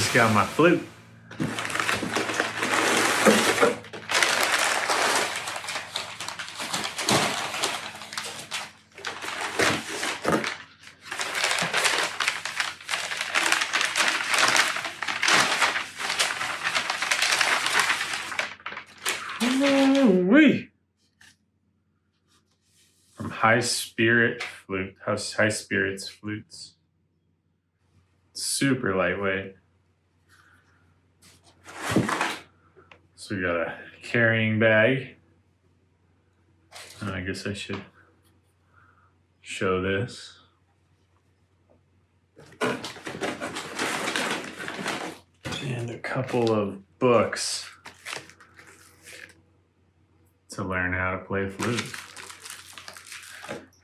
just got my flute. Ooh-wee. From High Spirits Flutes. Super lightweight. So we got a carrying bag. And I guess I should show this. And a couple of books to learn how to play flute.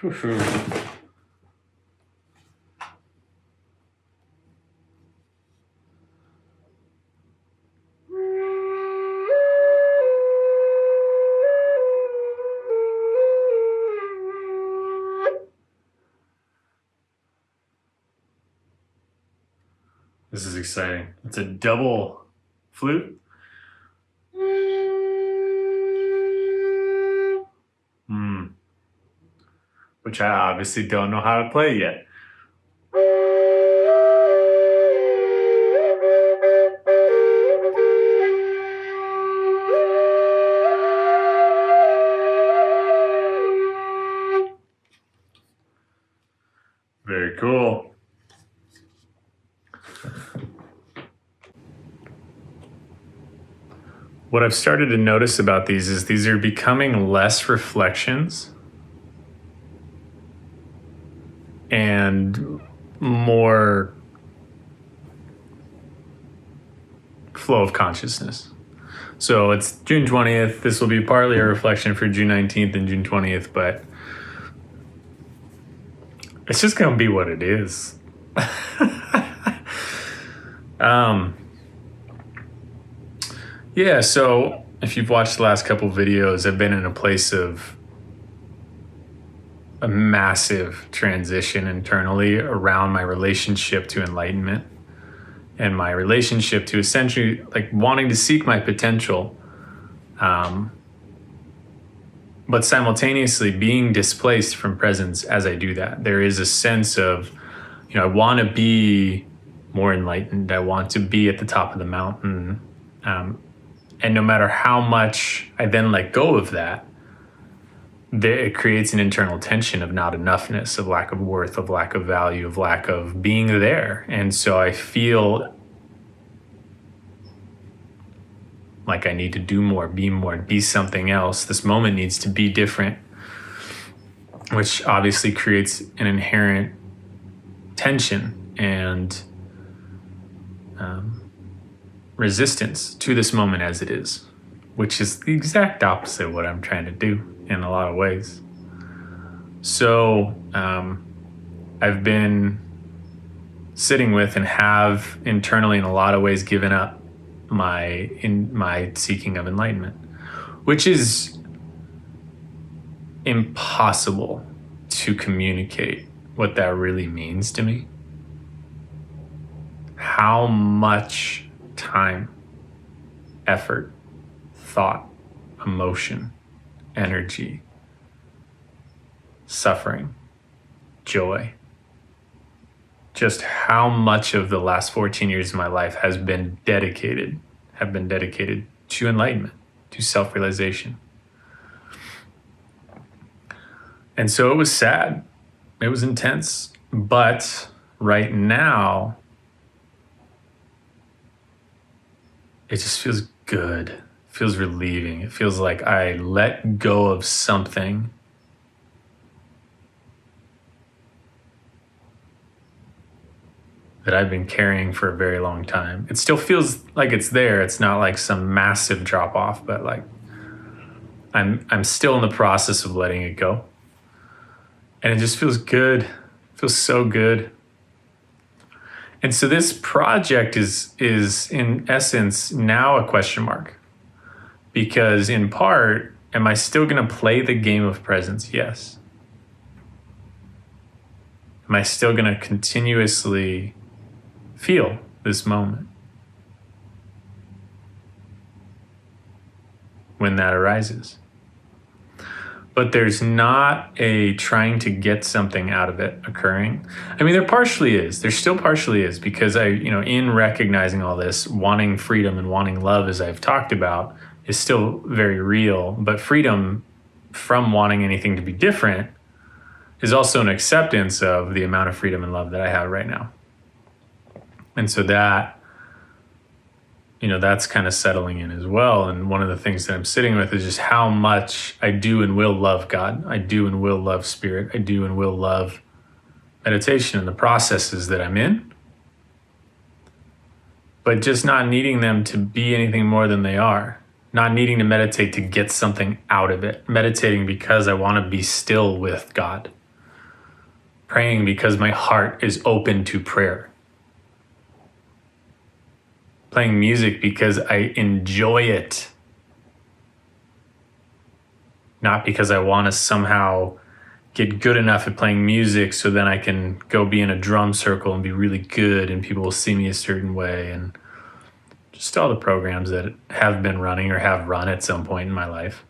Whew. This is exciting. It's a double flute. Which I obviously don't know how to play yet. Very cool. What I've started to notice about these is these are becoming less reflections and more flow of consciousness. So it's June 20th. This will be partly a reflection for June 19th and June 20th, but it's just gonna be what it is. Yeah, so if you've watched the last couple of videos, I've been in a place of a massive transition internally around my relationship to enlightenment and my relationship to essentially like wanting to seek my potential, but simultaneously being displaced from presence as I do that. There is a sense of, I want to be more enlightened. I want to be at the top of the mountain. And no matter how much I then let go of that, it creates an internal tension of not enoughness, of lack of worth, of lack of value, of lack of being there. And so I feel like I need to do more, be something else. This moment needs to be different, which obviously creates an inherent tension and resistance to this moment as it is, which is the exact opposite of what I'm trying to do in a lot of ways. So I've been sitting with and have internally in a lot of ways given up my seeking of enlightenment, which is impossible to communicate what that really means to me. How much time, effort, thought, emotion, energy, suffering, joy. Just how much of the last 14 years of my life have been dedicated to enlightenment, to self-realization. And so it was sad. It was intense. But right now, it just feels good. It feels relieving. It feels like I let go of something that I've been carrying for a very long time. It still feels like it's there. It's not like some massive drop off, but like I'm still in the process of letting it go. And it just feels good. It feels so good. And so this project is in essence now a question mark. Because in part, am I still going to play the game of presence? Yes. Am I still going to continuously feel this moment? when that arises. But there's not a trying to get something out of it occurring. I mean, there partially is. There still partially is, because in recognizing all this, wanting freedom and wanting love, as I've talked about, is still very real. But freedom from wanting anything to be different is also an acceptance of the amount of freedom and love that I have right now. And so that's kind of settling in as well. And one of the things that I'm sitting with is just how much I do and will love God. I do and will love Spirit. I do and will love meditation and the processes that I'm in. But just not needing them to be anything more than they are. Not needing to meditate to get something out of it. Meditating because I want to be still with God. Praying because my heart is open to prayer. Playing music because I enjoy it. Not because I want to somehow get good enough at playing music so then I can go be in a drum circle and be really good and people will see me a certain way, and just all the programs that have been running or have run at some point in my life.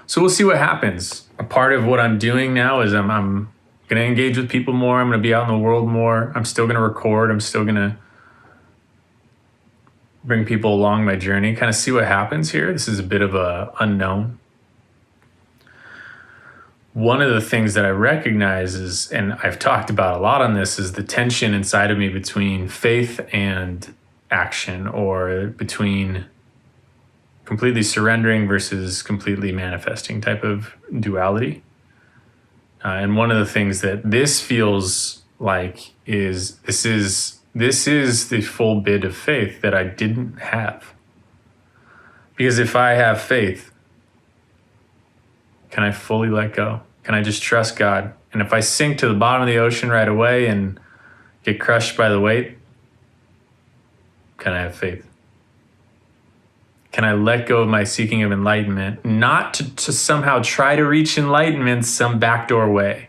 So we'll see what happens. A part of what I'm doing now is I'm going to engage with people more. I'm going to be out in the world more. I'm still going to record. I'm still going to bring people along my journey, kind of see what happens here. This is a bit of a unknown. One of the things that I recognize is, and I've talked about a lot on this, is the tension inside of me between faith and action, or between completely surrendering versus completely manifesting type of duality. And one of the things that this feels like is this is the full bit of faith that I didn't have. Because if I have faith, can I fully let go? Can I just trust God? And if I sink to the bottom of the ocean right away and get crushed by the weight, can I have faith? Can I let go of my seeking of enlightenment, not to somehow try to reach enlightenment some backdoor way?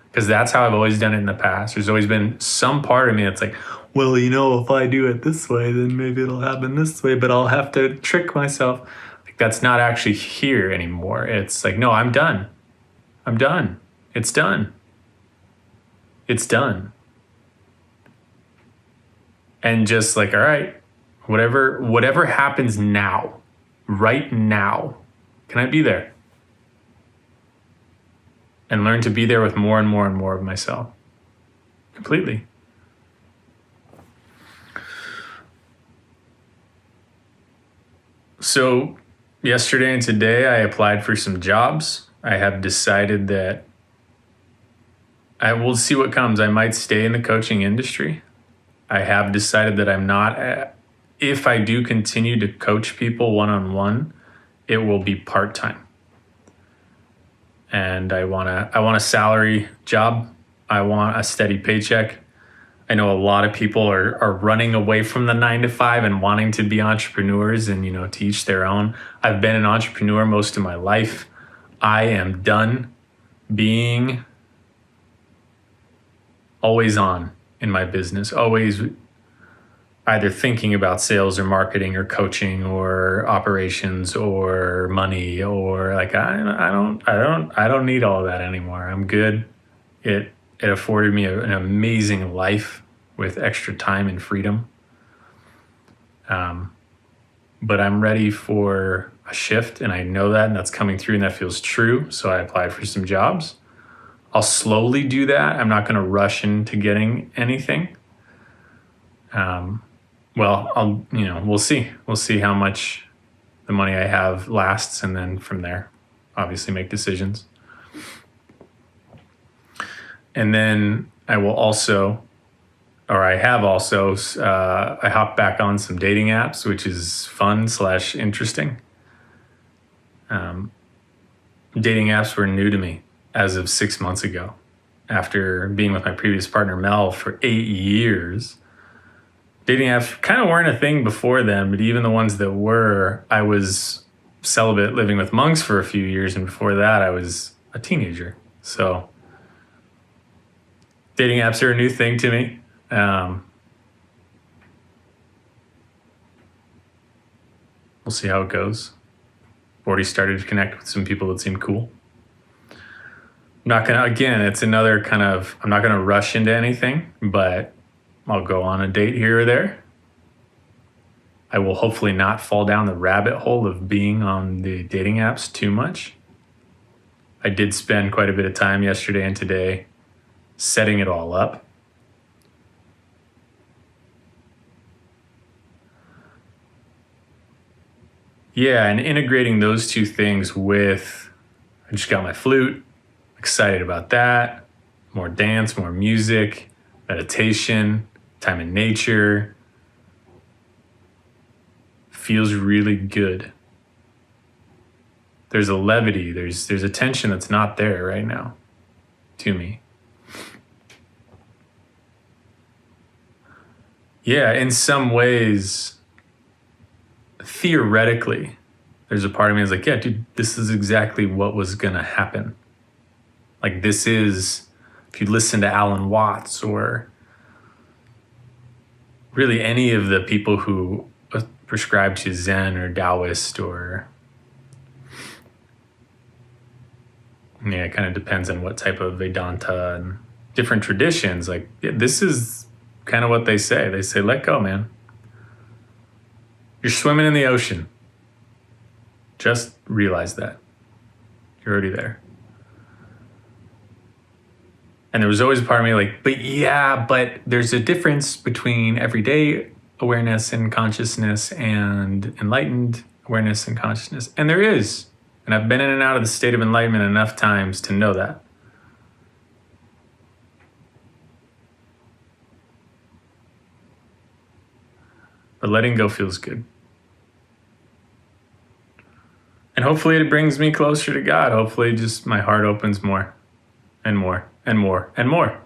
Because that's how I've always done it in the past. There's always been some part of me that's like, well, if I do it this way, then maybe it'll happen this way, but I'll have to trick myself. Like, that's not actually here anymore. It's like, no, I'm done. I'm done. It's done. It's done. And just like, all right, whatever happens now, right now, can I be there? And learn to be there with more and more and more of myself. Completely. So yesterday and today, I applied for some jobs. I have decided that I will see what comes. I might stay in the coaching industry. I have decided that I'm not, if I do continue to coach people one-on-one, it will be part-time. And I want a salary job. I want a steady paycheck. I know a lot of people are running away from the 9-to-5 and wanting to be entrepreneurs, and to each their own. I've been an entrepreneur most of my life. I am done being always on in my business, always either thinking about sales or marketing or coaching or operations or money, or like I don't need all of that anymore. I'm good. It afforded me an amazing life with extra time and freedom. But I'm ready for a shift, and I know that, and that's coming through, and that feels true. So I applied for some jobs. I'll slowly do that. I'm not going to rush into getting anything. We'll see. We'll see how much the money I have lasts, and then from there, obviously make decisions. And then I will also, or I have also, I hopped back on some dating apps, which is fun / interesting. Dating apps were new to me as of 6 months ago. After being with my previous partner, Mel, for 8 years. Dating apps kind of weren't a thing before then, but even the ones that were, I was celibate living with monks for a few years, and before that I was a teenager. So dating apps are a new thing to me. We'll see how it goes. Already started to connect with some people that seem cool. I'm not gonna, again, it's another kind of, I'm not gonna rush into anything, but I'll go on a date here or there. I will hopefully not fall down the rabbit hole of being on the dating apps too much. I did spend quite a bit of time yesterday and today setting it all up. Yeah, and integrating those two things with, I just got my flute, excited about that. More dance, more music, meditation, time in nature. Feels really good. There's a levity, there's a tension that's not there right now to me. Yeah, in some ways, theoretically, there's a part of me that's like, yeah, dude, this is exactly what was gonna happen. Like, this is, if you listen to Alan Watts or really any of the people who prescribe to Zen or Taoist or, yeah, it kind of depends on what type of Vedanta and different traditions. Like, yeah, this is kind of what they say. They say, let go, man. You're swimming in the ocean. Just realize that. You're already there. And there was always a part of me like, but there's a difference between everyday awareness and consciousness and enlightened awareness and consciousness. And there is. And I've been in and out of the state of enlightenment enough times to know that. But letting go feels good. And hopefully it brings me closer to God. Hopefully just my heart opens more and more and more and more.